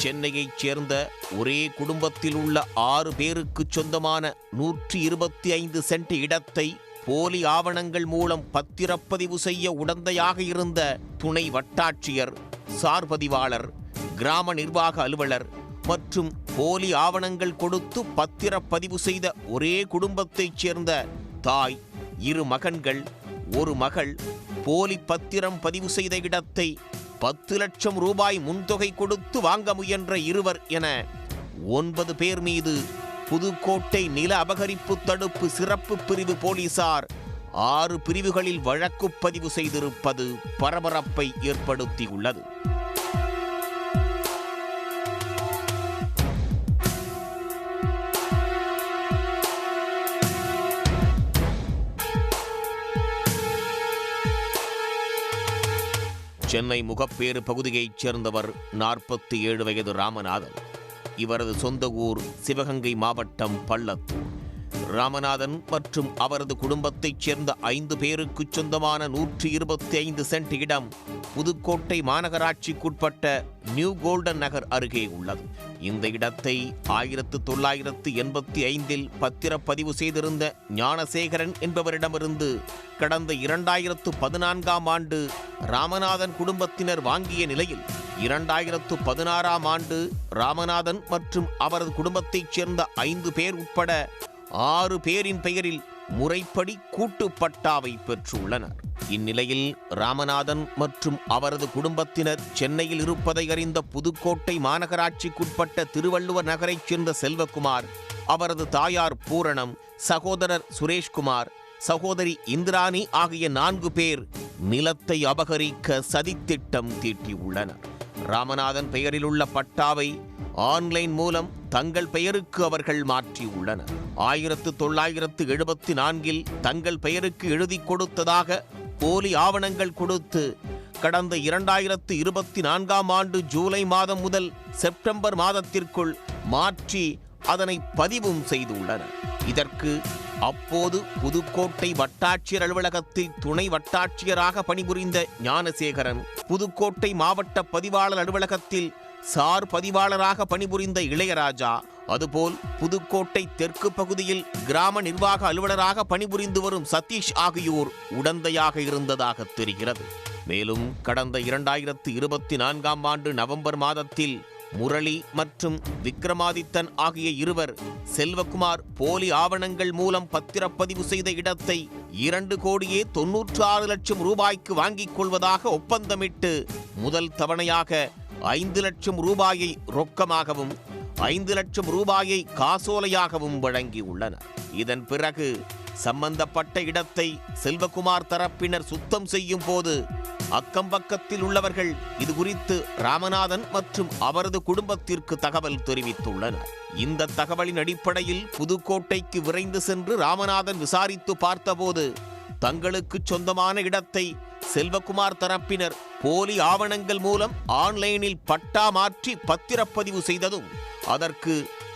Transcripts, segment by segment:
சென்னையைச் சேர்ந்த ஒரே குடும்பத்தில் உள்ள 6 பேருக்கு சொந்தமான 125 சென்ட் இடத்தை போலி ஆவணங்கள் மூலம் பத்திரப்பதிவு செய்ய உடந்தையாக இருந்த துணை வட்டாட்சியர், சார்பதிவாளர், கிராம நிர்வாக அலுவலர் மற்றும் போலி ஆவணங்கள் கொடுத்து பத்திரப்பதிவு செய்த ஒரே குடும்பத்தைச் சேர்ந்த தாய், 2 மகன்கள், 1 மகள் போலி பத்திரம் பதிவு செய்த இடத்தை 10 லட்சம் ரூபாய் முன்தொகை கொடுத்து வாங்க முயன்ற 2 என 9 பேர் மீது புதுக்கோட்டை நில அபகரிப்பு தடுப்பு சிறப்பு பிரிவு போலீசார் 6 பிரிவுகளில் வழக்கு பதிவு செய்திருப்பது பரபரப்பை ஏற்படுத்தியுள்ளது. சென்னை முகப்பேறு பகுதியைச் சேர்ந்தவர் 47 வயது ராமநாதன். இவரது சொந்த ஊர் சிவகங்கை மாவட்டம் பள்ளத்தூர். ராமநாதன் மற்றும் அவரது குடும்பத்தைச் சேர்ந்த 5 பேருக்கு சொந்தமான 125 சென்ட் இடம் புதுக்கோட்டை மாநகராட்சிக்குட்பட்ட நியூ கோல்டன் நகர் அருகே உள்ளது. இந்த இடத்தை 1985இல் பத்திரப்பதிவு செய்திருந்த ஞானசேகரன் என்பவரிடமிருந்து கடந்த 2014ஆம் ஆண்டு ராமநாதன் குடும்பத்தினர் வாங்கிய நிலையில் 2016ஆம் ஆண்டு ராமநாதன் மற்றும் அவரது குடும்பத்தைச் சேர்ந்த 5 பேர் உட்பட 6 பேரின் பெயரில் முறைப்படி கூட்டுப்பட்டாவை பெற்றுள்ளனர். இந்நிலையில் ராமநாதன் மற்றும் அவரது குடும்பத்தினர் சென்னையில் இருப்பதை அறிந்த புதுக்கோட்டை மாநகராட்சிக்குட்பட்ட திருவள்ளுவர் நகரைச் சேர்ந்த செல்வகுமார், அவரது தாயார் பூரணம், சகோதரர் சுரேஷ்குமார், சகோதரி இந்திராணி ஆகிய 4 பேர் நிலத்தை அபகரிக்க சதித்திட்டம் தீட்டியுள்ளனர். ராமநாதன் பெயரில் உள்ள பட்டாவை ஆன்லைன் மூலம் தங்கள் பெயருக்கு அவர்கள் மாற்றியுள்ளனர். 1974இல் தங்கள் பெயருக்கு எழுதி கொடுத்ததாக போலி ஆவணங்கள் கொடுத்து கடந்த 2024ஆம் ஆண்டு ஜூலை மாதம் முதல் செப்டம்பர் மாதத்திற்குள் மாற்றி அதனை பதிவும் செய்துள்ளனர். இதற்கு அப்போது புதுக்கோட்டை வட்டாட்சியர் அலுவலகத்தில் துணை வட்டாட்சியராக பணிபுரிந்த ஞானசேகரன், புதுக்கோட்டை மாவட்ட பதிவாளர் அலுவலகத்தில் சார் பதிவாளராக பணிபுரிந்த இளையராஜா, அதுபோல் புதுக்கோட்டை தெற்கு பகுதியில் கிராம நிர்வாக அலுவலராக பணிபுரிந்து வரும் சதீஷ் ஆகியோர் உடந்தையாக இருந்ததாக தெரிகிறது. மேலும் கடந்த 2024ஆம் ஆண்டு நவம்பர் மாதத்தில் முரளி மற்றும் விக்ரமாதித்தன் ஆகிய 2 செல்வகுமார் போலி ஆவணங்கள் மூலம் பத்திரப்பதிவு செய்த இடத்தை 2,96 லட்சம் ரூபாய்க்கு வாங்கிக் கொள்வதாக ஒப்பந்தமிட்டு முதல் தவணையாக 5 லட்சம் ரூபாயை ரொக்கமாகவும் 5 லட்சம் ரூபாயை காசோலையாகவும் வழங்கியுள்ளனர். இதன் பிறகு சம்பந்தப்பட்ட இடத்தை செல்வகுமார் தரப்பினர் சுத்தம் செய்யும் போது அக்கம்பக்கத்தில் உள்ளவர்கள் இது குறித்து ராமநாதன் மற்றும் அவரது குடும்பத்திற்கு தகவல் தெரிவித்துள்ளனர். இந்த தகவலின் அடிப்படையில் புதுக்கோட்டைக்கு விரைந்து சென்று ராமநாதன் விசாரித்து பார்த்தபோது தங்களுக்கு சொந்தமான இடத்தை செல்வகுமார் தரப்பினர் போலி ஆவணங்கள் மூலம் ஆன்லைனில் பட்டா மாற்றி பத்திரப்பதிவு செய்ததும் அதற்கு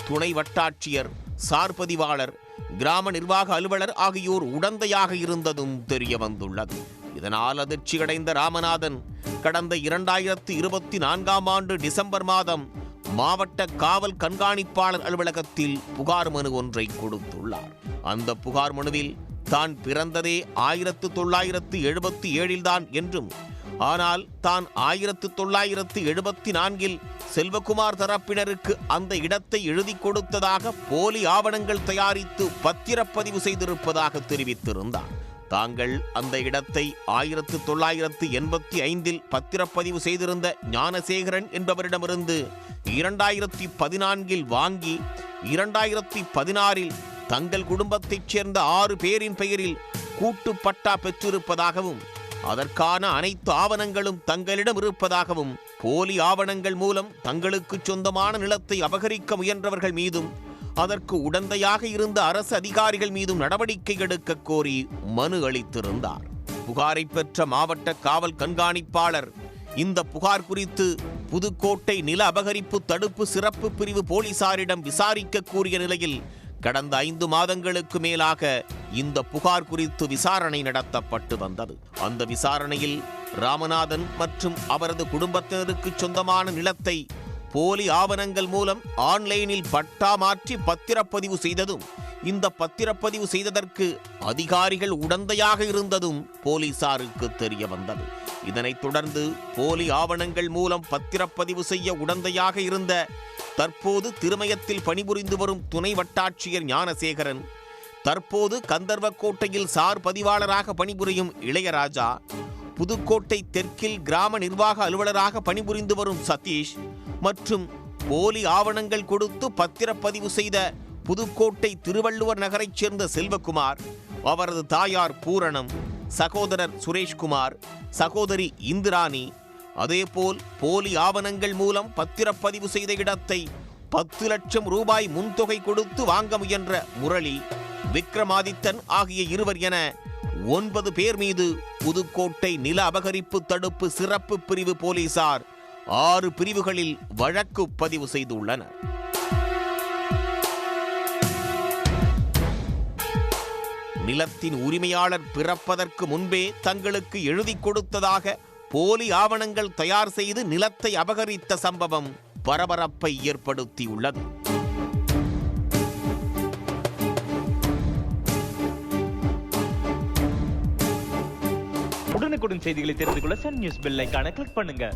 துணை வட்டாட்சியர், சார்பதிவாளர், கிராம நிர்வாக அலுவலர் ஆகியோர் உடந்தையாக இருந்ததும் தெரிய வந்துள்ளது. இதனால் அதிர்ச்சியடைந்த ராமநாதன் கடந்த 2024ஆம் ஆண்டு டிசம்பர் மாதம் மாவட்ட காவல் கண்காணிப்பாளர் அலுவலகத்தில் புகார் மனு ஒன்றை கொடுத்துள்ளார். அந்த புகார் மனுவில் தான் பிறந்ததே 1977 தான் என்றும், ஆனால் தான் 1974இல் செல்வகுமார் தரப்பினருக்கு அந்த இடத்தை எழுதி கொடுத்ததாக போலி ஆவணங்கள் தயாரித்து பத்திரப்பதிவு செய்திருப்பதாக தெரிவித்திருந்தார். தாங்கள் அந்த இடத்தை 1985இல் பத்திரப்பதிவு செய்திருந்த ஞானசேகரன் என்பவரிடமிருந்து 2014இல் வாங்கி 2016இல் தங்கள் குடும்பத்தைச் சேர்ந்த 6 பேரின் பெயரில் கூட்டுப்பட்டா பெற்றிருப்பதாகவும் அதற்கான அனைத்து ஆவணங்களும் தங்களிடம் இருப்பதாகவும் போலி ஆவணங்கள் மூலம் தங்களுக்கு சொந்தமான நிலத்தை அபகரிக்க முயன்றவர்கள் மீதும் அதற்கு உடந்தையாக இருந்த அரசு அதிகாரிகள் மீதும் நடவடிக்கை எடுக்க கோரி மனு அளித்திருந்தார். புகாரை பெற்ற மாவட்ட காவல் கண்காணிப்பாளர் இந்த புகார் குறித்து புதுக்கோட்டை நில அபகரிப்பு தடுப்பு சிறப்பு பிரிவு போலீசாரிடம் விசாரிக்க கூறிய நிலையில் கடந்த 5 மாதங்களுக்கு மேலாக இந்த புகார் குறித்து விசாரணை நடத்தப்பட்டு வந்தது. அந்த விசாரணையில் ராமநாதன் மற்றும் அவரது குடும்பத்தினருக்கு சொந்தமான நிலத்தை போலி ஆவணங்கள் மூலம் ஆன்லைனில் பட்டா மாற்றி பத்திரப்பதிவு செய்ததும், இந்த பத்திரப்பதிவு செய்ததற்கு அதிகாரிகள் உடந்தையாக இருந்ததும் போலீசாருக்கு தெரிய வந்தது. இதனைத் தொடர்ந்து போலி ஆவணங்கள் மூலம் பத்திரப்பதிவு செய்ய உடந்தையாக இருந்த தற்போது திருமயத்தில் பணிபுரிந்து வரும் துணை வட்டாட்சியர் ஞானசேகரன், தற்போது கந்தர்வக்கோட்டையில் சார் பதிவாளராக பணிபுரியும் இளையராஜா, புதுக்கோட்டை தெற்கில் கிராம நிர்வாக அலுவலராக பணிபுரிந்து வரும் சதீஷ் மற்றும் போலி ஆவணங்கள் கொடுத்து பத்திரப்பதிவு செய்த புதுக்கோட்டை திருவள்ளுவர் நகரைச் சேர்ந்த செல்வகுமார், அவரது தாயார் பூரணம், சகோதரர் சுரேஷ்குமார், சகோதரி இந்திராணி, அதேபோல் போலி ஆவணங்கள் மூலம் பத்திரப்பதிவு செய்த இடத்தை 10 லட்சம் ரூபாய் முன்தொகை கொடுத்து வாங்க முயன்ற முரளி, விக்ரமாதித்தன் ஆகிய இருவர் என 9 பேர் மீது புதுக்கோட்டை நில அபகரிப்பு தடுப்பு சிறப்பு பிரிவு போலீசார் 6 பிரிவுகளில் வழக்கு பதிவு செய்துள்ளனர். நிலத்தின் உரிமையாளர் பிறப்பதற்கு முன்பே தங்களுக்கு எழுதி கொடுத்ததாக போலி ஆவணங்கள் தயார் செய்து நிலத்தை அபகரித்த சம்பவம் பரபரப்பை ஏற்படுத்தியுள்ளது. உடனுக்குடன் செய்திகளை தெரிந்து கொள்ள சன் நியூஸ் பெல் ஐகானை கிளிக் பண்ணுங்க.